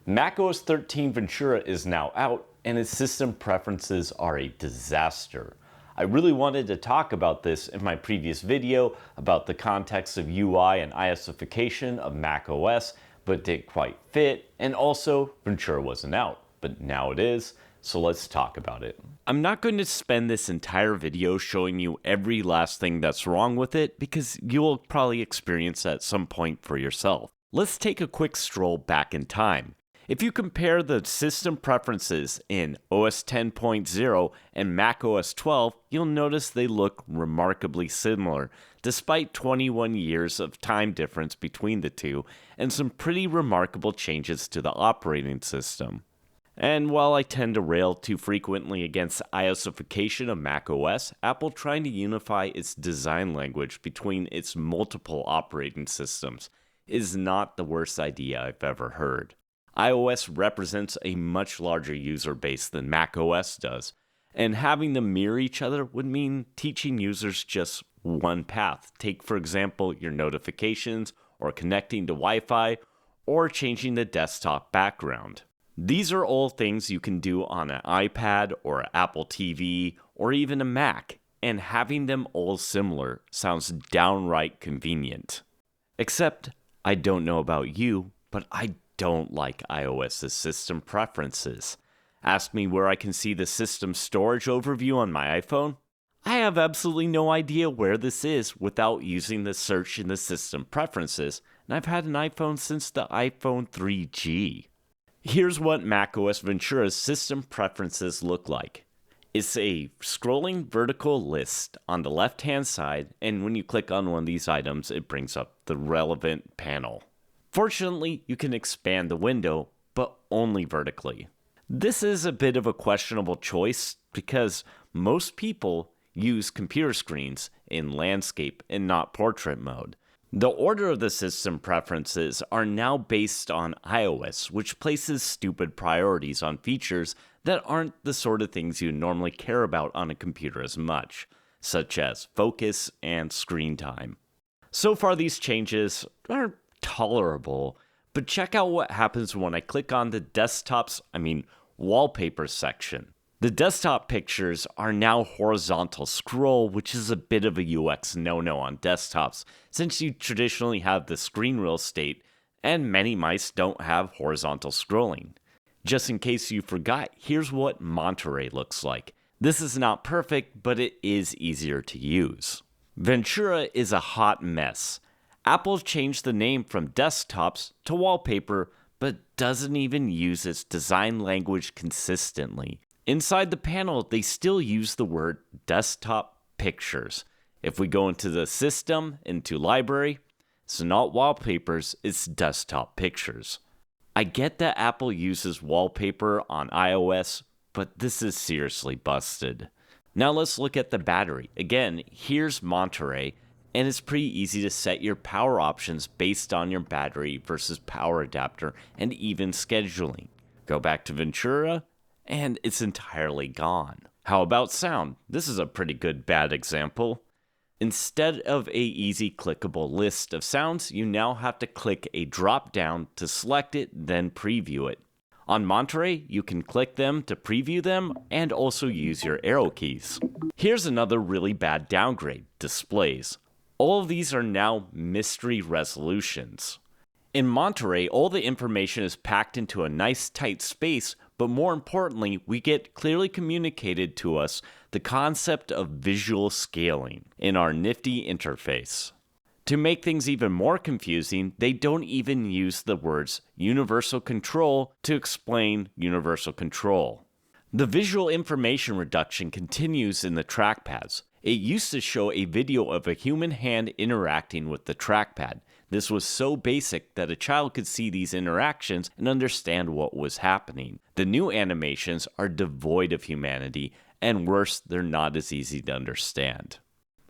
macOS 13 Ventura is now out, and its system preferences are a disaster. I really wanted to talk about this in my previous video about the context of UI and ISification of macOS, but didn't quite fit, and also Ventura wasn't out, but now it is, so let's talk about it. I'm not going to spend this entire video showing you every last thing that's wrong with it, because you'll probably experience that at some point for yourself. Let's take a quick stroll back in time. If you compare the system preferences in OS 10.0 and macOS 12, you'll notice they look remarkably similar, despite 21 years of time difference between the two, and some pretty remarkable changes to the operating system. And while I tend to rail too frequently against ISification of macOS, Apple trying to unify its design language between its multiple operating systems is not the worst idea I've ever heard. iOS represents a much larger user base than macOS does, and having them mirror each other would mean teaching users just one path. Take, for example, your notifications, or connecting to Wi-Fi, or changing the desktop background. These are all things you can do on an iPad, or an Apple TV, or even a Mac, and having them all similar sounds downright convenient. Except, I don't know about you, but I don't like iOS's system preferences. Ask me where I can see the system storage overview on my iPhone. I have absolutely no idea where this is without using the search in the system preferences, and I've had an iPhone since the iPhone 3G. Here's what macOS Ventura's system preferences look like. It's a scrolling vertical list on the left-hand side, and when you click on one of these items, it brings up the relevant panel. Fortunately, you can expand the window, but only vertically. This is a bit of a questionable choice because most people use computer screens in landscape and not portrait mode. The order of the system preferences are now based on iOS, which places stupid priorities on features that aren't the sort of things you normally care about on a computer as much, such as focus and screen time. So far, these changes are tolerable, but check out what happens when I click on the wallpaper section. The desktop pictures are now horizontal scroll, which is a bit of a UX no-no on desktops, since you traditionally have the screen real estate, and many mice don't have horizontal scrolling. Just in case you forgot, here's what Monterey looks like. This is not perfect, but it is easier to use. Ventura is a hot mess. Apple changed the name from desktops to wallpaper, but doesn't even use its design language consistently. Inside the panel, they still use the word desktop pictures. If we go into the system, into library, it's not wallpapers, it's desktop pictures. I get that Apple uses wallpaper on iOS, but this is seriously busted. Now let's look at the battery. Again, here's Monterey, and it's pretty easy to set your power options based on your battery versus power adapter and even scheduling. Go back to Ventura, and it's entirely gone. How about sound? This is a pretty good bad example. Instead of a easy clickable list of sounds, you now have to click a drop down to select it, then preview it. On Monterey, you can click them to preview them and also use your arrow keys. Here's another really bad downgrade, displays. All of these are now mystery resolutions. In Monterey, all the information is packed into a nice tight space, but more importantly, we get clearly communicated to us the concept of visual scaling in our nifty interface. To make things even more confusing, they don't even use the words universal control to explain universal control. The visual information reduction continues in the trackpads. It used to show a video of a human hand interacting with the trackpad. This was so basic that a child could see these interactions and understand what was happening. The new animations are devoid of humanity, and worse, they're not as easy to understand.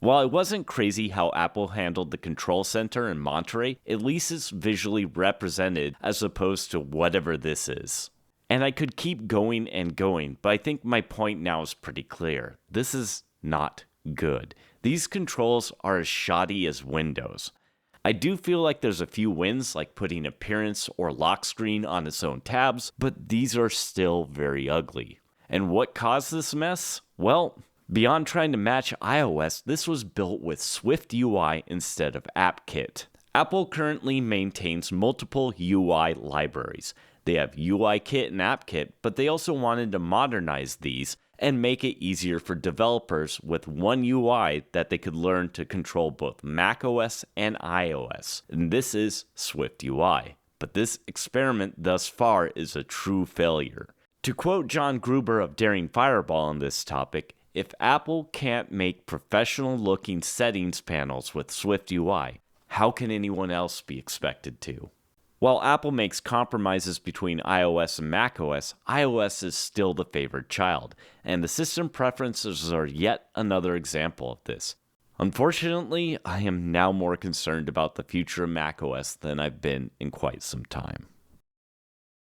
While it wasn't crazy how Apple handled the control center in Monterey, at least it's visually represented as opposed to whatever this is. And I could keep going and going, but I think my point now is pretty clear. This is not good. These controls are as shoddy as Windows. I do feel like there's a few wins, like putting appearance or lock screen on its own tabs, but these are still very ugly. And what caused this mess? Well, beyond trying to match iOS, this was built with Swift UI instead of AppKit. Apple currently maintains multiple UI libraries. They have UIKit and AppKit, but they also wanted to modernize these and make it easier for developers with one UI that they could learn to control both macOS and iOS. And this is Swift UI. But this experiment thus far is a true failure. To quote John Gruber of Daring Fireball on this topic, if Apple can't make professional-looking settings panels with Swift UI, how can anyone else be expected to? While Apple makes compromises between iOS and macOS, iOS is still the favored child, and the system preferences are yet another example of this. Unfortunately, I am now more concerned about the future of macOS than I've been in quite some time.